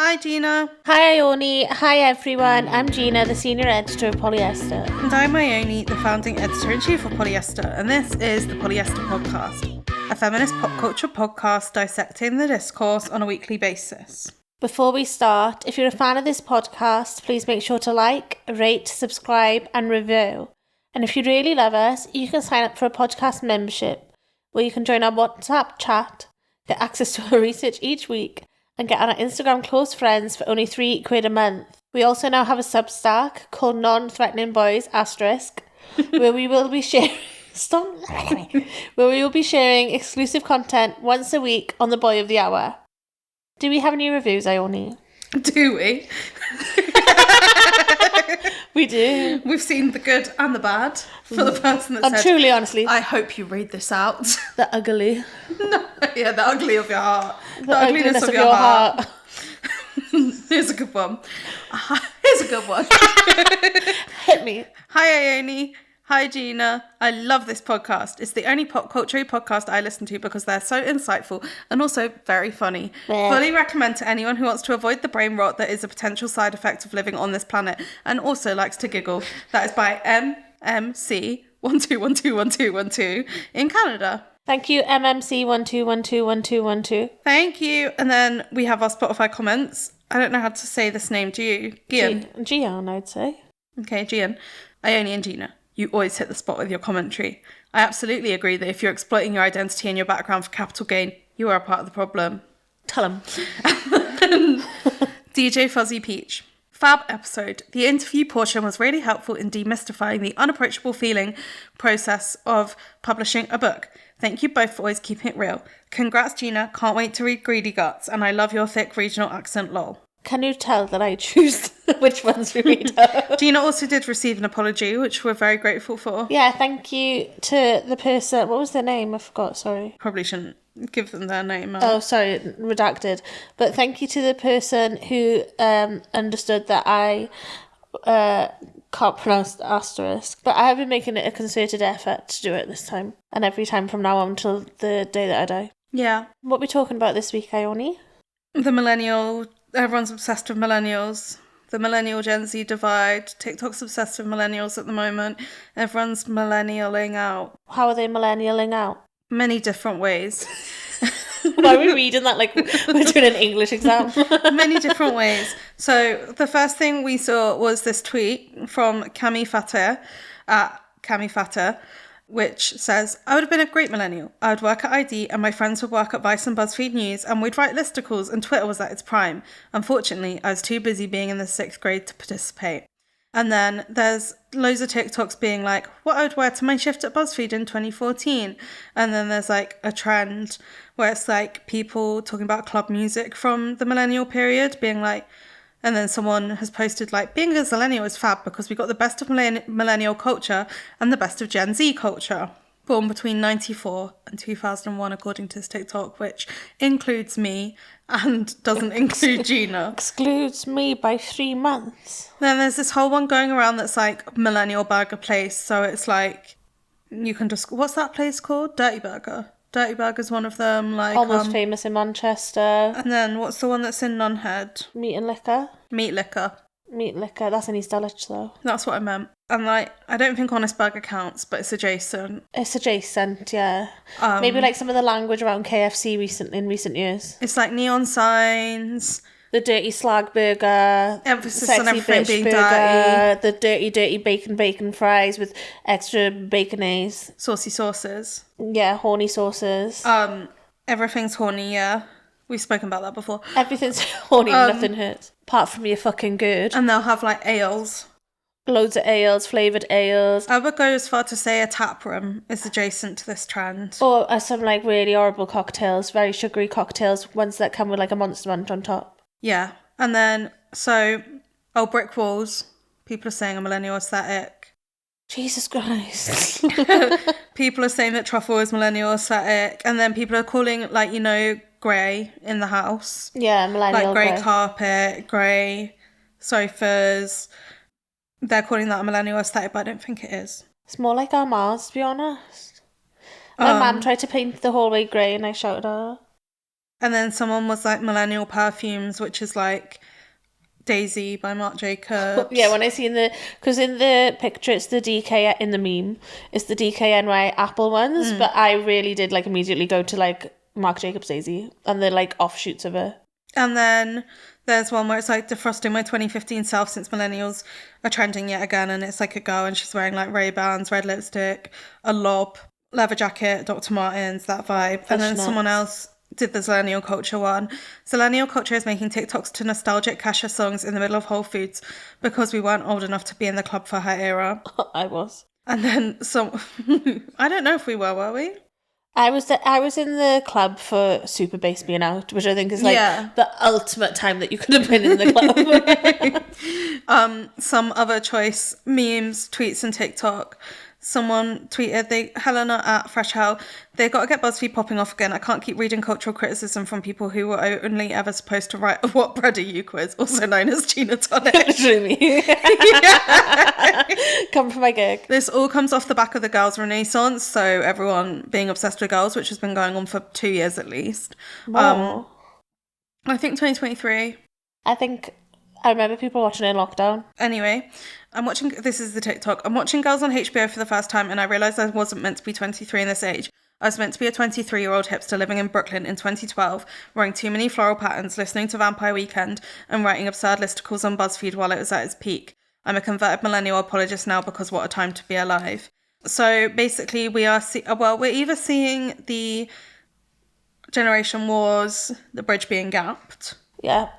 Hi Gina. Hi Ione. Hi everyone. I'm Gina, the senior editor of Polyester. And I'm Ione, the founding editor-in-chief of Polyester, and this is the Polyester Podcast, a feminist pop culture podcast dissecting the discourse on a weekly basis. Before we start, if you're a fan of this podcast, please make sure to like, rate, subscribe and review. And if you really love us, you can sign up for a podcast membership, where you can join our WhatsApp chat, get access to our research each week, and get on our Instagram close friends for only £3 a month. We also now have a Substack called Non-Threatening Boys *, where we will be sharing exclusive content once a week on the Boy of the Hour. Do we have any reviews, Ione? Do we? We do. We've seen the good and the bad for the person that And said, truly, honestly, I hope you read this out. the ugly. No, yeah, the ugly of your heart. The ugliness of your heart. Here's a good one. Here's a good one. Hit me. Hi Ione. Hi Gina. I love this podcast. It's the only pop culture podcast I listen to because they're so insightful and also very funny. Yeah. Fully recommend to anyone who wants to avoid the brain rot that is a potential side effect of living on this planet and also likes to giggle. That is by MMC12121212 in Canada. Thank you, MMC12121212. Thank you. And then we have our Spotify comments. I don't know how to say this name, do you? Gian. Gian, I'd say. Okay, Gian. Ione and Gina. You always hit the spot with your commentary. I absolutely agree that if you're exploiting your identity and your background for capital gain, you are a part of the problem. Tell him. DJ Fuzzy Peach. Fab episode. The interview portion was really helpful in demystifying the unapproachable feeling process of publishing a book. Thank you both for always keeping it real. Congrats, Gina. Can't wait to read Greedy Guts, and I love your thick regional accent, lol. Can you tell that I choose which ones we read out? Gina also did receive an apology, which we're very grateful for. Yeah, thank you to the person. What was their name? I forgot, sorry. Probably shouldn't give them their name. Oh, sorry, redacted. But thank you to the person who understood that I can't pronounce the asterisk. But I have been making it a concerted effort to do it this time. And every time from now on until the day that I die. Yeah. What are we talking about this week, Ione? The millennial... Everyone's obsessed with millennials. The millennial Gen Z divide. TikTok's obsessed with millennials at the moment. Everyone's millennialing out. How are they millennialing out? Many different ways. Why are we reading that like we're doing an English exam? Many different ways. So the first thing we saw was this tweet from Cami Fateh, which says, I would have been a great millennial. I would work at ID and my friends would work at Vice and BuzzFeed News and we'd write listicles and Twitter was at its prime. Unfortunately, I was too busy being in the 6th grade to participate. And then there's loads of TikToks being like, what I would wear to my shift at BuzzFeed in 2014. And then there's like a trend where it's like people talking about club music from the millennial period being like, and then someone has posted like, being a millennial is fab because we got the best of millennial culture and the best of Gen Z culture. Born between 94 and 2001, according to this TikTok, which includes me and doesn't include Gina. Excludes me by 3 months. Then there's this whole one going around that's like millennial burger place. So it's like, you can just, what's that place called? Dirty Burger. Dirty Burger's one of them. Like almost famous in Manchester. And then what's the one that's in Nunhead? Meat and Liquor. Meat Liquor. Meat Liquor. That's in East Dulwich though. That's what I meant. And like, I don't think Honest Burger counts, but it's adjacent. It's adjacent, yeah. Maybe like some of the language around KFC in recent years. It's like neon signs. The dirty slag burger. Emphasis sexy on everything bitch being burger, dirty. The dirty bacon fries with extra baconaise. Saucy sauces. Yeah, horny sauces. Everything's horny, yeah. We've spoken about that before. Everything's horny, nothing hurts. Apart from you're fucking good. And they'll have like ales. Loads of ales, flavoured ales. I would go as far to say a tap room is adjacent to this trend. Or some like really horrible cocktails, very sugary cocktails, ones that come with like a Monster Munch on top. Yeah. And then, so, brick walls. People are saying a millennial aesthetic. Jesus Christ. People are saying that truffle is millennial aesthetic. And then people are calling, like, you know, grey in the house. Yeah, millennial like grey carpet, grey sofas. They're calling that a millennial aesthetic, but I don't think it is. It's more like our Mars, to be honest. My mum tried to paint the hallway grey and I shouted at her. And then someone was like millennial perfumes, which is like Daisy by Marc Jacobs. Yeah, when I seen because in the picture it's the DK, in the meme, it's the DKNY Apple ones, but I really did like immediately go to like Marc Jacobs Daisy and the like offshoots of it. And then there's one where it's like defrosting my 2015 self since millennials are trending yet again. And it's like a girl and she's wearing like Ray-Bans, red lipstick, a lob, leather jacket, Dr. Martens, that vibe. And then someone else did the Zillennial culture one. Zillennial culture is making TikToks to nostalgic Kesha songs in the middle of Whole Foods because we weren't old enough to be in the club for her era. I was. And then some... I don't know if we were we? I was in the club for Super Bass being out, which I think is like the ultimate time that you could have been in the club. Some other choice memes, tweets, and TikTok. Someone tweeted, Helena at Fresh Hell, they got to get BuzzFeed popping off again. I can't keep reading cultural criticism from people who were only ever supposed to write a what bread are you quiz, also known as Gina Tonic. Literally. Come for my gig. This all comes off the back of the girls' renaissance, so everyone being obsessed with girls, which has been going on for 2 years at least. I think 2023. I remember people watching it in lockdown. Anyway, this is the TikTok. I'm watching Girls on HBO for the first time and I realised I wasn't meant to be 23 in this age. I was meant to be a 23-year-old hipster living in Brooklyn in 2012, wearing too many floral patterns, listening to Vampire Weekend and writing absurd listicles on BuzzFeed while it was at its peak. I'm a converted millennial apologist now because what a time to be alive. So basically we're either seeing the generation wars, the bridge being gapped. Yeah.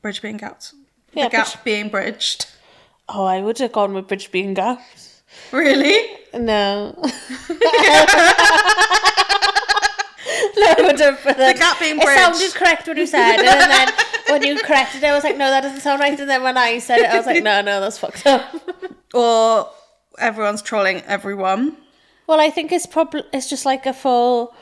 Bridge being gapped. Yeah, the gap being bridged. Oh, I would have gone with bridge being gapped. Really? No. No, I would have. The gap being bridged. It sounded correct when you said it, and then when you corrected it, I was like, no, that doesn't sound right. And then when I said it, I was like, no, that's fucked up. Or everyone's trolling everyone. Well, I think it's just like a full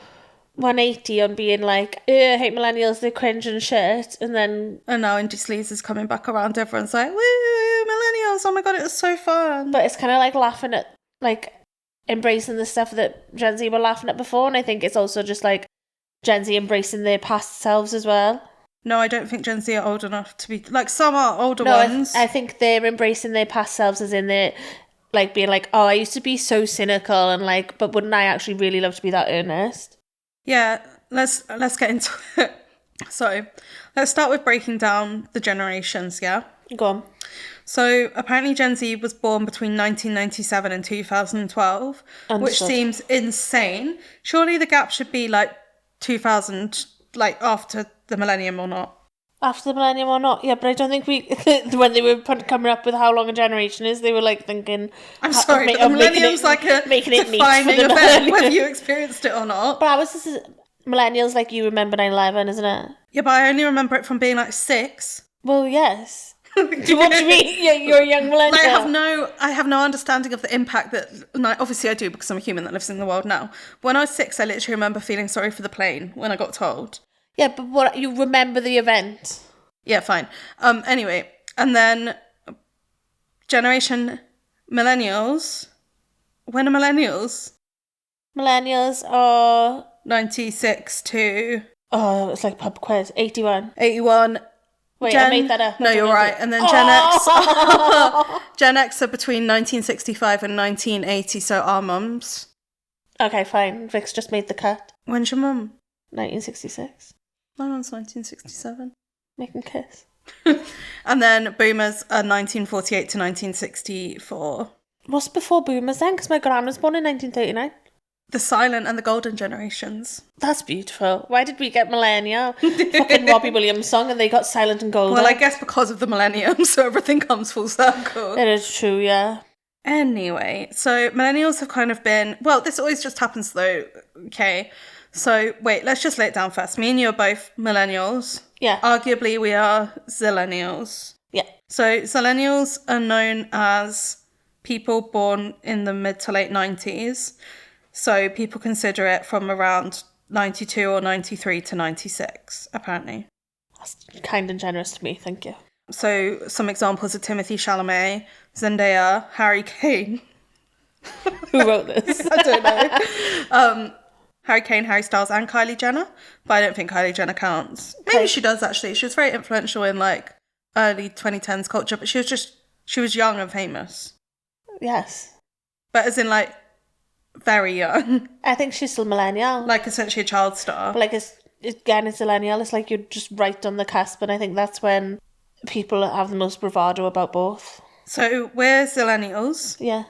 180 on being like, I hate millennials, they're cringe and shit, and now Indie Sleaze is coming back around, everyone's like, woo, millennials, oh my god, it was so fun. But it's kind of like laughing at, like, embracing the stuff that Gen Z were laughing at before, and I think it's also just like Gen Z embracing their past selves as well. No, I don't think Gen Z are old enough to be, like, some are older ones. I think they're embracing their past selves as in they're like being like, oh, I used to be so cynical and like, but wouldn't I actually really love to be that earnest? Yeah, let's get into it. So, let's start with breaking down the generations, yeah? Go on. So, apparently Gen Z was born between 1997 and 2012, which seems insane. Surely the gap should be like 2000, like after the millennium or not? After the millennium or not, yeah, but I don't think when they were coming up with how long a generation is, they were like thinking... I'm sorry, but the millennium's like a defining event, whether you experienced it or not. But millennials, like, you remember 9/11, isn't it? Yeah, but I only remember it from being like 6. Well, yes. What do you mean? Yeah, you're a young millennial. Like, I have no understanding of the impact that... obviously I do because I'm a human that lives in the world now. When I was 6, I literally remember feeling sorry for the plane when I got told. Yeah, but what, you remember the event? Yeah, fine. Anyway, and then generation millennials. When are millennials? Millennials are 96 to... Oh, it's like pub quiz. 81. 81. Wait, I made that up. No, you're right. And then Gen X. Gen X are between 1965 and 1980, so our mums. Okay, fine. Vic's just made the cut. When's your mum? 1966. My mum's 1967. Make them kiss. And then boomers are 1948 to 1964. What's before boomers then? Because my gran was born in 1939. The silent and the golden generations. That's beautiful. Why did we get millennial? Fucking Robbie Williams song and they got silent and golden. Well, I guess because of the millennium, so everything comes full circle. It is true, yeah. Anyway, so millennials have kind of been... Well, this always just happens though, okay? So, wait, let's just lay it down first. Me and you are both millennials. Yeah. Arguably, we are zillennials. Yeah. So, zillennials are known as people born in the mid to late 90s. So, people consider it from around 92 or 93 to 96, apparently. That's kind and generous to me, thank you. So, some examples are Timothée Chalamet, Zendaya, Harry Kane. Who wrote this? I don't know. Harry Kane, Harry Styles, and Kylie Jenner. But I don't think Kylie Jenner counts. Maybe she does, actually. She was very influential in, like, early 2010s culture, but she was young and famous. Yes. But as in, like, very young. I think she's still millennial. Like, essentially a child star. But, like, it's millennial. It's like you're just right on the cusp, and I think that's when people have the most bravado about both. So we're Millennials. Yeah.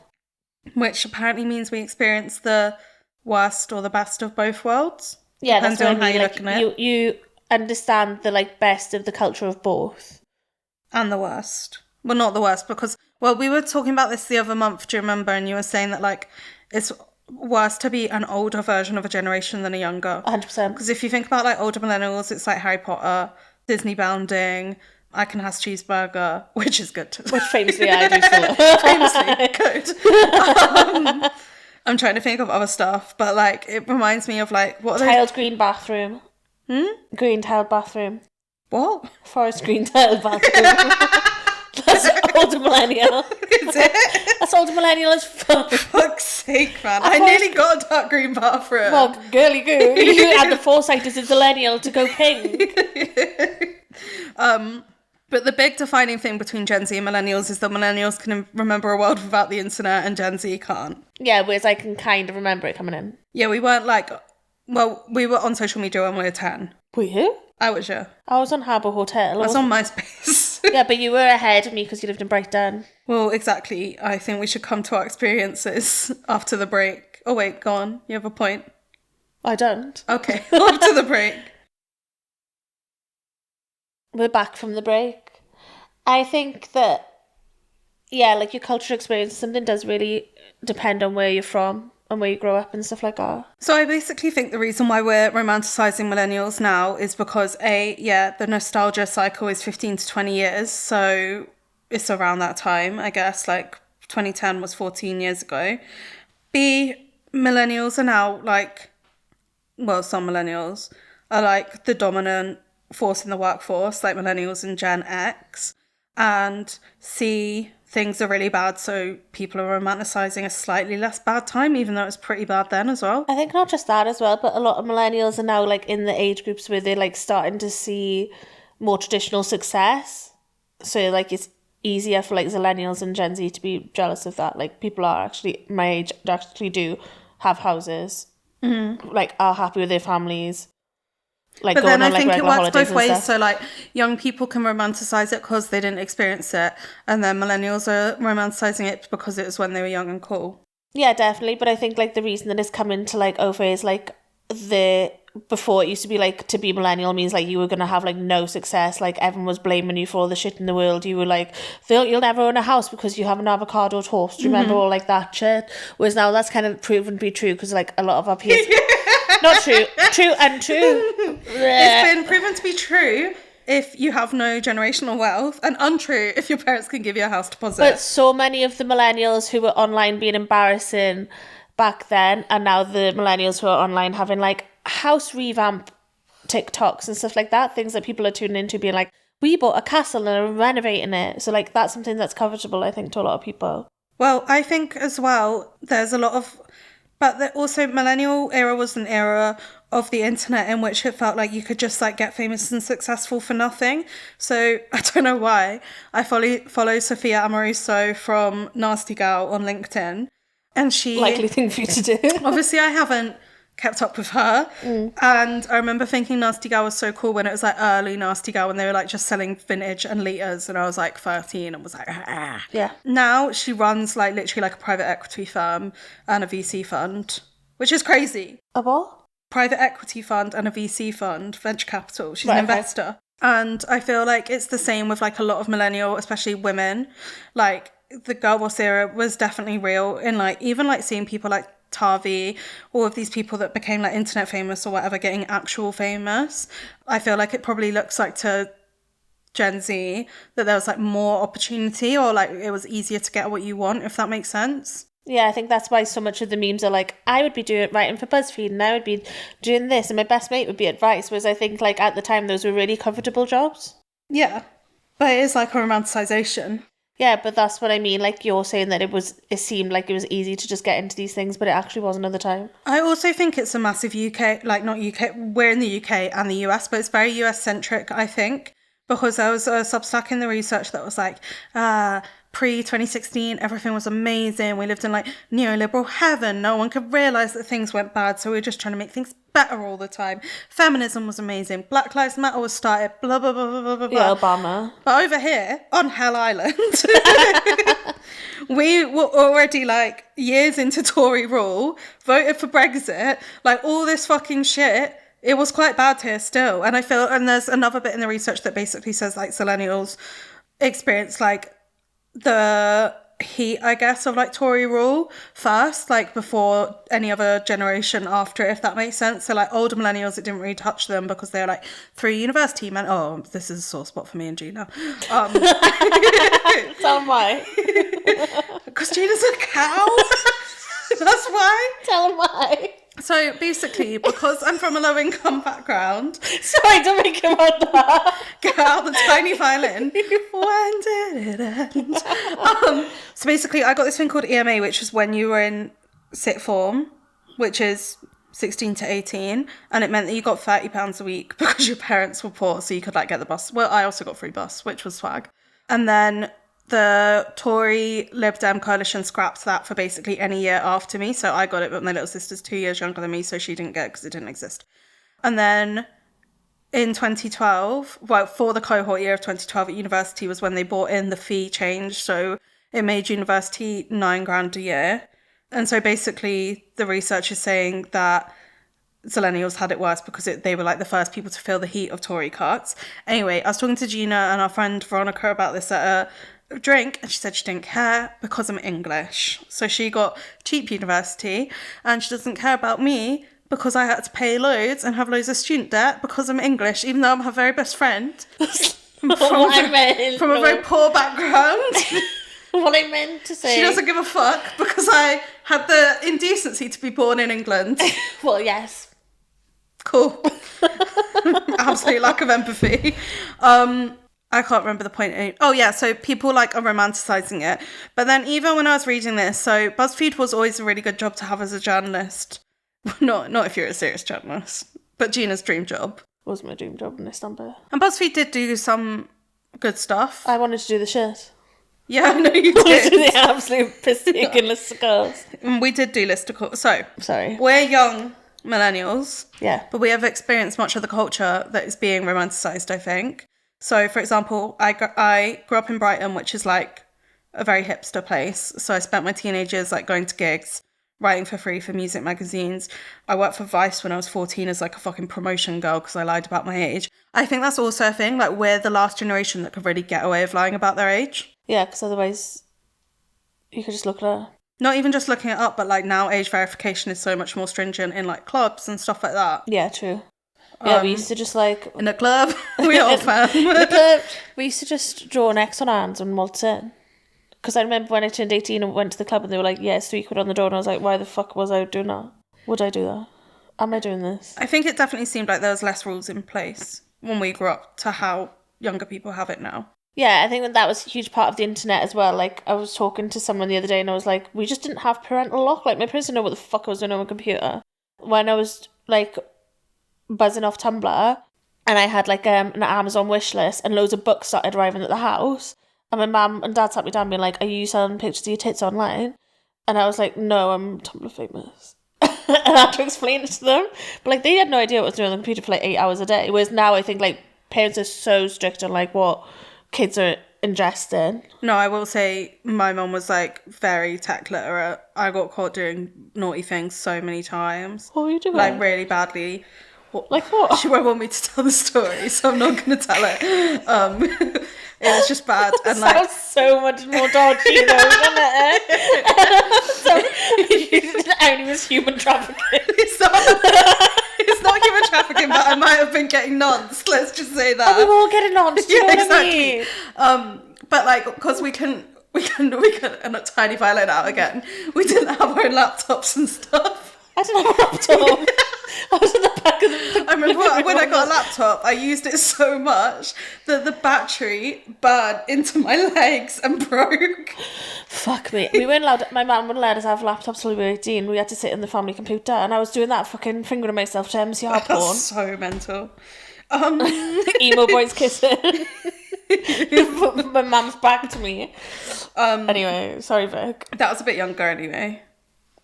Which apparently means we experience the worst or the best of both worlds. Yeah, that's depending what on I mean. how you Like, look at it. you understand the, like, best of the culture of both. And the worst. Well, not the worst, because, well, we were talking about this the other month, do you remember? And you were saying that, like, it's worse to be an older version of a generation than a younger. 100%. Because if you think about, like, older millennials, it's like Harry Potter, Disney bounding, I Can Has Cheeseburger, which is good. Which famously I do still. Famously good. I'm trying to think of other stuff, but, like, it reminds me of, like, what are those? Tiled green bathroom. Green tiled bathroom. What? Forest green tiled bathroom. That's older millennial. Is it? That's older millennial as fuck. For fuck's sake, man. I nearly got a dark green bathroom. Well, girly goo. You had the foresight as a millennial to go pink. But the big defining thing between Gen Z and millennials is that millennials can remember a world without the internet and Gen Z can't. Yeah, whereas I can kind of remember it coming in. Yeah, we weren't like... Well, we were on social media when we were 10. Were you? I was, yeah. I was on Harbour Hotel. I was on MySpace. Yeah, but you were ahead of me because you lived in Brighton. Well, exactly. I think we should come to our experiences after the break. Oh, wait, go on. You have a point? I don't. Okay, after the break. We're back from the break. I think that, yeah, like your cultural experience, something does really depend on where you're from and where you grow up and stuff like that. So I basically think the reason why we're romanticising millennials now is because the nostalgia cycle is 15 to 20 years. So it's around that time, I guess, like 2010 was 14 years ago. B, millennials are now like, well, some millennials are like the dominant force in the workforce, like millennials and Gen X. And C, things are really bad, so people are romanticising a slightly less bad time, even though it was pretty bad then as well. I think not just that as well, but a lot of millennials are now like in the age groups where they're like starting to see more traditional success. So like it's easier for like millennials and Gen Z to be jealous of that. Like people are actually my age actually do have houses, like are happy with their families. Like but then I on, like, think it works both ways. Stuff. So like young people can romanticize it because they didn't experience it, and then millennials are romanticizing it because it was when they were young and cool. Yeah, definitely. But I think like the reason that it's come into like over is like before it used to be like to be millennial means like you were gonna have like no success. Like everyone was blaming you for all the shit in the world. You were like, you'll never own a house because you have an avocado toast. Do you remember all like that shit? Whereas now that's kind of proven to be true because like a lot of our peers. Not true. True and true. It's been proven to be true if you have no generational wealth, and untrue if your parents can give you a house deposit. But so many of the millennials who were online being embarrassing back then, and now the millennials who are online having like house revamp TikToks and stuff like that, things that people are tuning into being like, we bought a castle and are renovating it. So like that's something that's covetable, I think, to a lot of people. Well, I think as well, there's a lot of... But also, millennial era was an era of the internet in which it felt like you could just like get famous and successful for nothing. So I don't know why I follow Sophia Amoruso from Nasty Gal on LinkedIn, and she likely thing for you to do. Obviously, I haven't kept up with her, and I remember thinking Nasty Gal was so cool when it was like early Nasty Gal when they were like just selling vintage and liters, and I was like 13 and was like yeah. Now she runs like literally like a private equity firm and a VC fund, which is crazy. A what? Private equity fund and a VC fund, venture capital. She's an investor. And I feel like it's the same with like a lot of millennial, especially women. Like the girl boss era was definitely real in like even like seeing people like Tavi, all of these people that became like internet famous or whatever getting actual famous. I feel like it probably looks like to Gen Z that there was like more opportunity or like it was easier to get what you want, if that makes sense. Yeah, I think that's why so much of the memes are like, I would be writing for BuzzFeed and I would be doing this and my best mate would be at Vice, whereas I think like at the time those were really comfortable jobs. Yeah, but it is like a romanticization. Yeah, but that's what I mean. Like, you're saying that it seemed like it was easy to just get into these things, but it actually wasn't at the time. I also think it's a massive UK, like not UK, we're in the UK and the US, but it's very US centric, I think, because there was a Substack in the research that was like, pre-2016, everything was amazing. We lived in like neoliberal heaven. No one could realise that things went bad, so we were just trying to make things better all the time. Feminism was amazing. Black Lives Matter was started, blah, blah, blah, blah, blah, blah. Yeah, Obama. But over here, on Hell Island, we were already like years into Tory rule, voted for Brexit, like all this fucking shit. It was quite bad here still. And I feel, and there's another bit in the research that basically says like millennials experience like the heat, I guess, of like Tory rule first, like before any other generation after it, if that makes sense. So like older millennials, it didn't really touch them because they're like through university, man. Oh, this is a sore spot for me and Gina. Tell them why. Because Gina's a cow. That's why. Tell them why. So basically, because I'm from a low income background. Sorry, don't make him out that. Get out the tiny violin. When did it end? So basically, I got this thing called EMA, which is when you were in sixth form, which is 16 to 18, and it meant that you got £30 a week because your parents were poor, so you could like get the bus. Well, I also got free bus, which was swag. And then the Tory Lib Dem coalition scrapped that for basically any year after me. So I got it, but my little sister's 2 years younger than me, so she didn't get it because it didn't exist. And then in 2012, well, for the cohort year of 2012 at university was when they brought in the fee change. So it made university £9,000 a year. And so basically the research is saying that millennials had it worse because they were like the first people to feel the heat of Tory cuts. Anyway, I was talking to Gina and our friend Veronica about this at a drink, and she said she didn't care because I'm English. So she got cheap university, and she doesn't care about me because I had to pay loads and have loads of student debt because I'm English, even though I'm her very best friend. from a very poor background. What I meant to say. She doesn't give a fuck because I had the indecency to be born in England. Well, yes. Cool. Absolute lack of empathy. I can't remember the point. Oh yeah, so people like are romanticizing it. But then even when I was reading this, so BuzzFeed was always a really good job to have as a journalist. Not if you're a serious journalist, but Gina's dream job. Was my dream job in this number. And BuzzFeed did do some good stuff. I wanted to do the shit. Yeah, I know you I wanted to did. do the absolute piss-taking listicles. We did do listicles. So, sorry. We're young millennials. Yeah. But we have experienced much of the culture that is being romanticised, I think. So, for example, I grew up in Brighton, which is like a very hipster place. So I spent my teenage years like going to gigs, writing for free for music magazines. I worked for Vice when I was 14 as like a fucking promotion girl because I lied about my age. I think that's also a thing. Like, we're the last generation that could really get away with lying about their age. Yeah, because otherwise you could just look it up. Not even just looking it up, but like now age verification is so much more stringent in like clubs and stuff like that. Yeah, true. Yeah, we used to just like... In a club, we all found. We used to just draw an X on our hands and waltz in. Because I remember when I turned 18 and went to the club and they were like, yeah, it's £3 on the door. And I was like, why the fuck was I doing that? Would I do that? Am I doing this? I think it definitely seemed like there was less rules in place when we grew up to how younger people have it now. Yeah, I think that was a huge part of the internet as well. Like, I was talking to someone the other day and I was like, we just didn't have parental lock. Like, my parents didn't know what the fuck I was doing on my computer. When I was, like, buzzing off Tumblr and I had, like, an Amazon wish list and loads of books started arriving at the house, and my mum and dad sat me down being like, are you selling pictures of your tits online? And I was like, no, I'm Tumblr famous. And I had to explain it to them. But, like, they had no idea what I was doing on the computer for, like, 8 hours a day. Whereas now I think, like, parents are so strict on, like, what kids are ingesting. No, I will say my mum was like very tech literate. I got caught doing naughty things so many times. What were you doing? Like really badly. Like what? She won't want me to tell the story, so I'm not going to tell it. It was just bad. And like, sounds so much more dodgy though, doesn't it? So, it only was human trafficking. It's not human trafficking, but I might have been getting nonce. Let's just say that. Oh, we were all getting nonce. Do you know what exactly. I mean? But like, because we can, and a tiny violin out again. We didn't have our own laptops and stuff. I didn't have a laptop. I was at the back of the I remember when I got a laptop, I used it so much that the battery burned into my legs and broke. Fuck me. We weren't allowed, my mum wouldn't let us have laptops till we were 18. We had to sit in the family computer, and I was doing that fucking fingering myself to MCR porn. That's so mental. Emo boys kissing. My mum's back to me. Anyway, sorry, Vic. That was a bit younger anyway.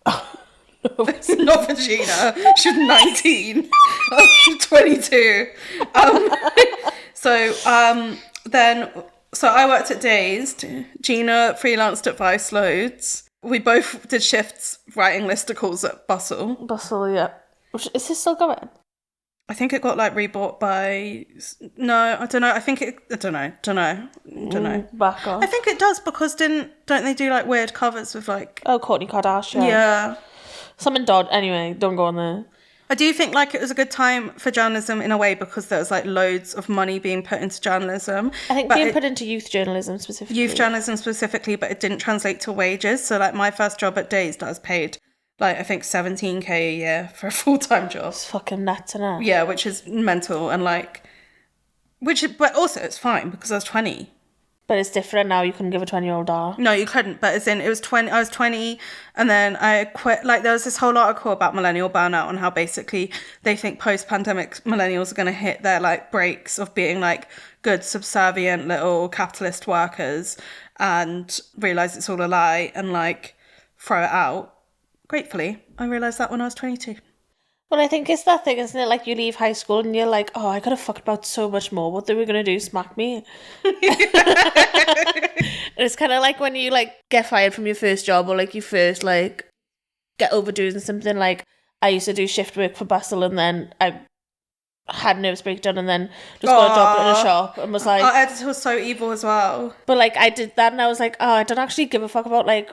Not for Gina. She was 19. 22. So I worked at Dazed. Gina freelanced at Vice loads. We both did shifts writing listicles at Bustle. Bustle, yeah. Is this still going? I think it got like rebought by... No, I don't know. I think it... I don't know. Back on. I think it does because don't they do like weird covers with like... Oh, Kourtney Kardashian. Yeah. Something Dodd. Anyway, don't go on there. I do think like it was a good time for journalism in a way because there was like loads of money being put into journalism. I think being put into youth journalism specifically. Youth journalism specifically, but it didn't translate to wages. So like my first job at Dazed, I was paid like I think 17k a year for a full-time job. It's fucking nuts, isn't it? Yeah, which is mental and like... But also it's fine because I was 20. But it's different now. You couldn't give a 20-year-old dollar. No, you couldn't. But as in, it was 20. I was 20, and then I quit. Like there was this whole article about millennial burnout and how basically they think post-pandemic millennials are going to hit their like breaks of being like good, subservient little capitalist workers, and realize it's all a lie and like throw it out. Gratefully, I realised that when I was 22. Well, I think it's that thing, isn't it? Like, you leave high school and you're like, oh, I could have fucked about so much more. What they were going to do, smack me? And it's kind of like when you, like, get fired from your first job or, like, you first, like, get overdoing something. Like, I used to do shift work for Bustle and then I had a nervous breakdown and then just got a job in a shop and was like... Our editor was so evil as well. But, like, I did that and I was like, oh, I don't actually give a fuck about, like...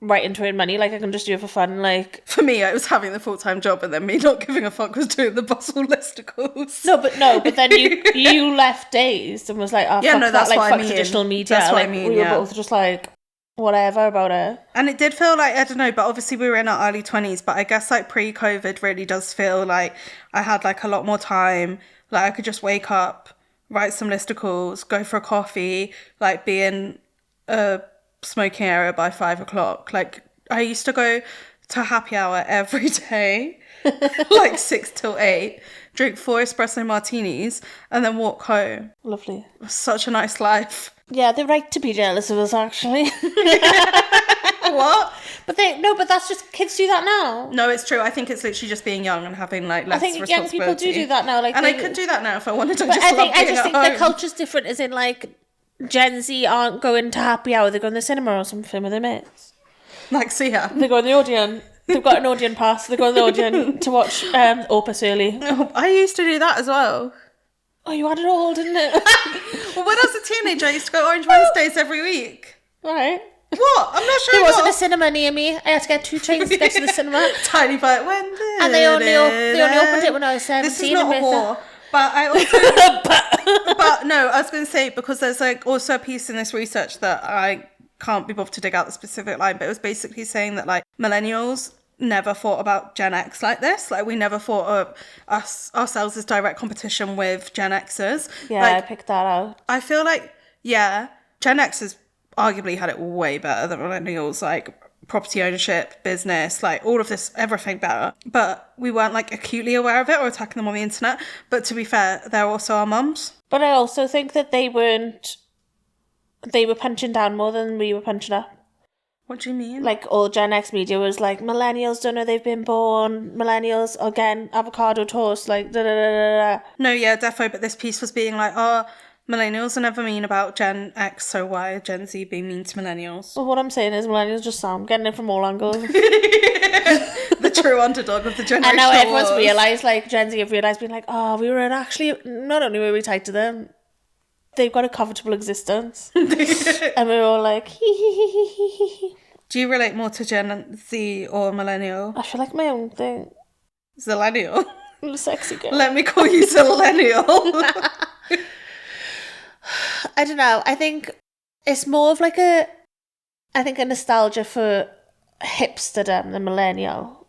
writing to earn money, like I can just do it for fun. Like for me, it was having the full-time job, and then me not giving a fuck was doing the Bustle listicles. No, but then you left Dazed and was like, oh, yeah, fuck no, that, that's like what fuck I mean. traditional media. That's like what I mean. We were both just like whatever about it. And it did feel like, I don't know, but obviously we were in our early 20s, but I guess like pre-COVID really does feel like I had like a lot more time. Like I could just wake up, write some listicles, go for a coffee, like be in a smoking area by 5 o'clock. Like I used to go to happy hour every day, like 6 till 8, drink 4 espresso martinis, and then walk home. Lovely. Such a nice life. Yeah, they're right to be jealous of us, actually. What? But that's just, kids do that now. No, it's true. I think it's literally just being young and having like less responsibility. I think young people do that now. Like, and I could do that now if I wanted to. But I just think the culture's different, as in like Gen Z aren't going to happy hour, they're going to the cinema or something with their mates. Like, see ya. They go in the Odeon. They've got an Odeon pass. They go in the Odeon to watch Opus early. Oh, I used to do that as well. Oh, you had it all, didn't it? Well, when I was a teenager, I used to go Orange Wednesdays every week. Right. What? I'm not sure. There wasn't a cinema near me. I had to get 2 trains to get to the cinema. Tiny bite when and they only opened it when I was 17. This is not a war. But I also... but no, I was going to say, because there's like also a piece in this research that I can't be bothered to dig out the specific line, but it was basically saying that like millennials never thought about Gen X like this. Like we never thought of ourselves as direct competition with Gen Xers. Yeah, like, I picked that out. I feel like, yeah, Gen Xers arguably had it way better than millennials, like property ownership, business, like all of this, everything better. But we weren't like acutely aware of it or attacking them on the internet. But to be fair, they're also our mums. But I also think that they were punching down more than we were punching up. What do you mean? Like all Gen X media was like, millennials don't know they've been born, millennials, again, avocado toast, like da da da da da. No, yeah, defo, but this piece was being like, oh, millennials are never mean about Gen X, so why are Gen Z being mean to millennials? Well, what I'm saying is millennials just sound getting it from all angles. The true underdog of the generation. And now everyone's realised, like Gen Z have realised, being like, oh, we were actually, not only were we tied to them, they've got a comfortable existence. And we were all like, hee hee hee hee hee hee. Do you relate more to Gen Z or millennial? I feel like my own thing. Zillennial. I'm a sexy girl. Let me call you Zillennial. I don't know. I think it's more of like a nostalgia for hipsterdom than millennial.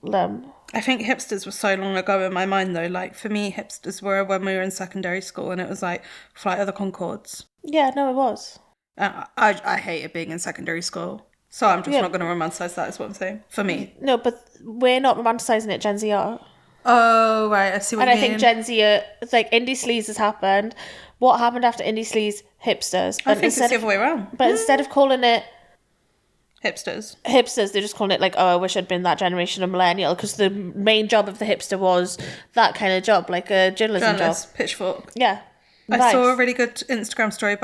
I think hipsters were so long ago in my mind, though. Like, for me, hipsters were when we were in secondary school, and it was like Flight of the Conchords. Yeah, no, it was. I hated being in secondary school. So I'm just not going to romanticise that, is what I'm saying. For me. No, but we're not romanticising it, Gen Z are. Oh, right, I see what you mean. And I think Gen Z are, like, indie sleaze has happened. What happened after indie sleaze? Hipsters. I think it's the other way around. But instead of calling it hipsters, they're just calling it like, oh, I wish I'd been that generation of millennial, because the main job of the hipster was that kind of job, like a journalism job. Pitchfork. Yeah. I saw a really good Instagram story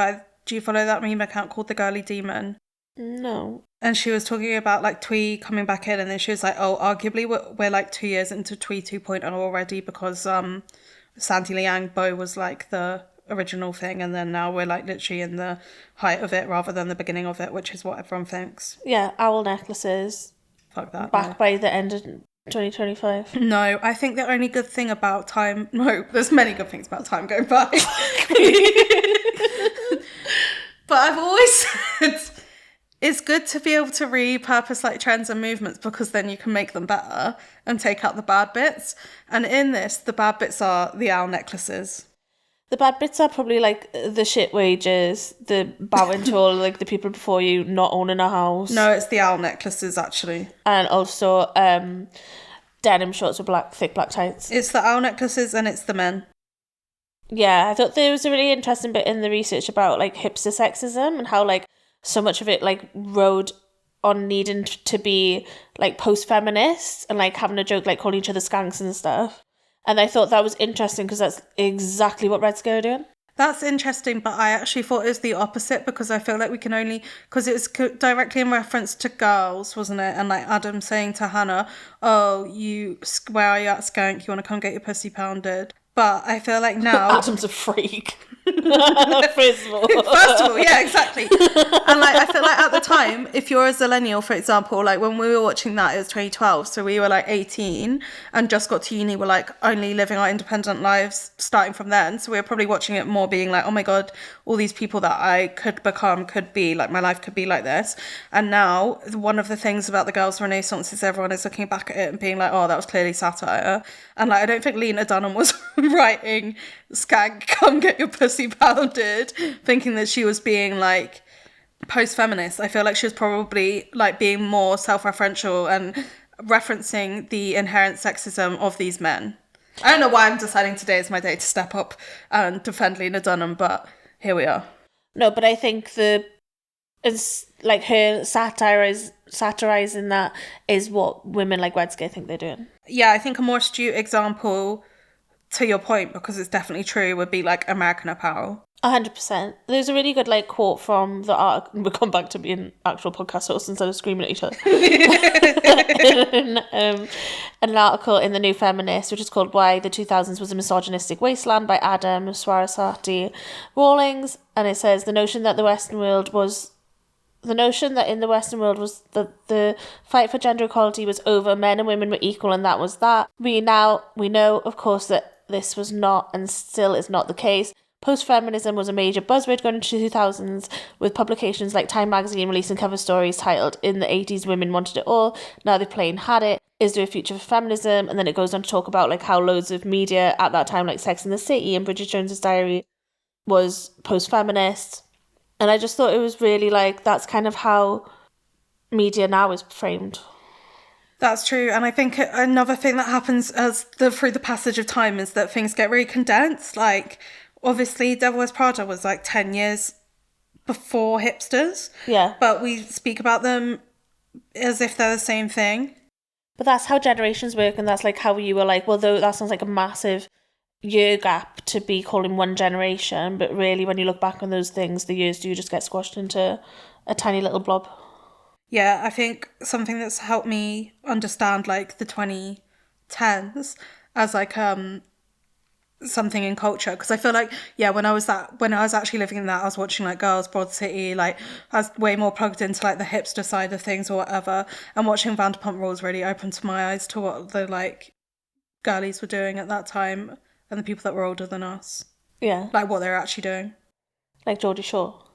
do you follow that meme account called The Girly Demon? No. And she was talking about like Twee coming back in, and then she was like, oh, arguably we're like 2 years into Twee 2.0 already, because Sandy Liang Bo was like the original thing, and then now we're like literally in the height of it rather than the beginning of it, which is what everyone thinks. Yeah, owl necklaces. Fuck that. Back by the end of 2025. No, I think the only good thing about time... No, there's many good things about time going by. But I've always said it's good to be able to repurpose like trends and movements, because then you can make them better and take out the bad bits. And in this, the bad bits are the owl necklaces. The bad bits are probably like the shit wages, the bowing to all like the people before you, not owning a house. No, it's the owl necklaces actually. And also denim shorts with thick black tights. It's the owl necklaces and it's the men. Yeah, I thought there was a really interesting bit in the research about like hipster sexism and how like so much of it like rode on needing to be like post-feminist and like having a joke like calling each other skanks and stuff. And I thought that was interesting because that's exactly what Red Scare are doing. That's interesting, but I actually thought it was the opposite, because I feel like we can only... Because it was directly in reference to girls, wasn't it? And like Adam saying to Hannah, oh, where are you at, skank? You want to come get your pussy pounded? But I feel like now... Adam's a freak. First of all, yeah, exactly. And like I feel like at the time, if you're a millennial, for example, like when we were watching that, it was 2012, so we were like 18 and just got to uni, we're like only living our independent lives starting from then, so we were probably watching it more being like, oh my god, all these people that I could become could be like, my life could be like this. And now one of the things about the girls' renaissance is everyone is looking back at it and being like, oh, that was clearly satire. And like I don't think Lena Dunham was writing skank, come get your pussy pounded, thinking that she was being like post-feminist. I feel like she was probably like being more self-referential and referencing the inherent sexism of these men. I don't know why I'm deciding today is my day to step up and defend Lena Dunham, but here we are. No, but I think it's like her satirizing that is what women like Wednesday think they're doing. Yeah, I think a more astute example to your point, because it's definitely true, would be like American Apparel. 100%. There's a really good like quote from the article. We'll come back to being actual podcast hosts instead of screaming at each other. An article in the New Feminist, which is called "Why the 2000s Was a Misogynistic Wasteland" by Adam Swarasati Rawlings, and it says the notion that in the Western world was that the fight for gender equality was over, men and women were equal, and that was that. We know, of course, that this was not and still is not the case. Post-feminism was a major buzzword going into the 2000s, with publications like Time magazine releasing cover stories titled "In the 80s, Women Wanted It All, Now They Plain Had It. Is there a future for feminism?" And then it goes on to talk about like how loads of media at that time, like Sex and the City and Bridget Jones's Diary, was post-feminist. And I just thought it was really like, that's kind of how media now is framed. That's true. And I think another thing that happens through the passage of time is that things get really condensed. Like, obviously, Devil Wears Prada was like 10 years before hipsters. Yeah. But we speak about them as if they're the same thing. But that's how generations work. And that's like how you were like, well, though that sounds like a massive year gap to be calling one generation. But really, when you look back on those things, the years do just get squashed into a tiny little blob. Yeah, I think something that's helped me understand like the 2010s as like something in culture, because I feel like when I was actually living in that, I was watching like Girls, Broad City, like I was way more plugged into like the hipster side of things or whatever, and watching Vanderpump Rules really opened my eyes to what the like girlies were doing at that time and the people that were older than us. Yeah, like what they were actually doing. Like Geordie Shore.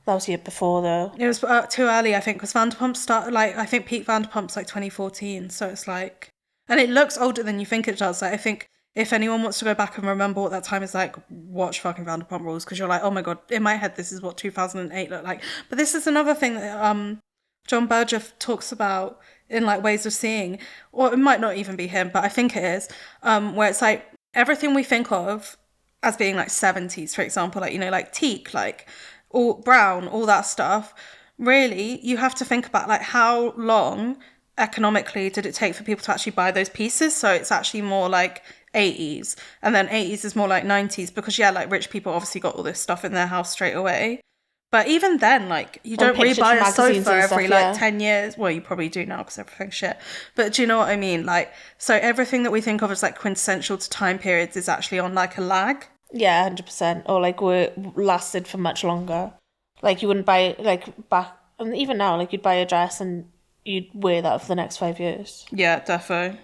That was the year before, though. It was too early, I think, because Vanderpump started, like, I think peak Vanderpump's like 2014, so it's like... And it looks older than you think it does. Like, I think if anyone wants to go back and remember what that time is like, watch fucking Vanderpump Rules, because you're like, oh my God, in my head, this is what 2008 looked like. But this is another thing that John Berger talks about in like ways of seeing, or it might not even be him, but I think it is, where it's like everything we think of as being like 70s, for example, like, you know, like teak, like all brown, all that stuff. Really, you have to think about like how long economically did it take for people to actually buy those pieces. So it's actually more like 80s, and then 80s is more like 90s, because yeah, like rich people obviously got all this stuff in their house straight away. But even then, like, you don't rebuy a sofa every like 10 years. Well, you probably do now because everything's shit. But do you know what I mean? Like, so everything that we think of as like quintessential to time periods is actually on like a lag. Yeah, 100%. Or like were lasted for much longer. Like you wouldn't buy like back, and even now, like you'd buy a dress and you'd wear that for the next 5 years. Yeah, defo.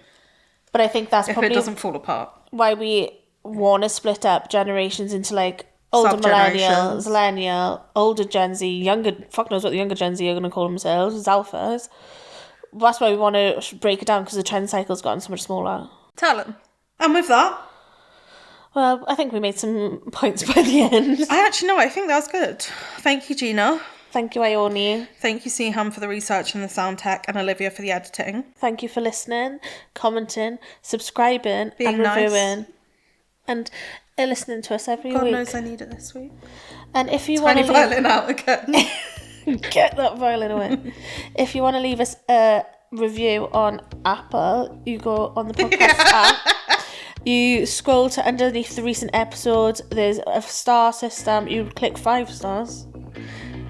But I think that's probably if it doesn't fall apart, why we want to split up generations into like older millennials, millennial, older Gen Z, younger, fuck knows what the younger Gen Z are going to call themselves, as alphas. That's why we want to break it down, because the trend cycle's gotten so much smaller. Tell them. And with that, well, I think we made some points by the end. I think that was good. Thank you, Gina. Thank you, Ione. Thank you, Siham, for the research and the sound tech, and Olivia for the editing. Thank you for listening, commenting, subscribing, being and reviewing. Nice. And listening to us every week. God knows I need it this week. And if you want to violin out again. Get that violin away. If you want to leave us a review on Apple, you go on the podcast app. You scroll to underneath the recent episodes. There's a star system. You click 5 stars,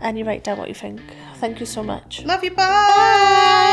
and you write down what you think. Thank you so much. Love you. Bye.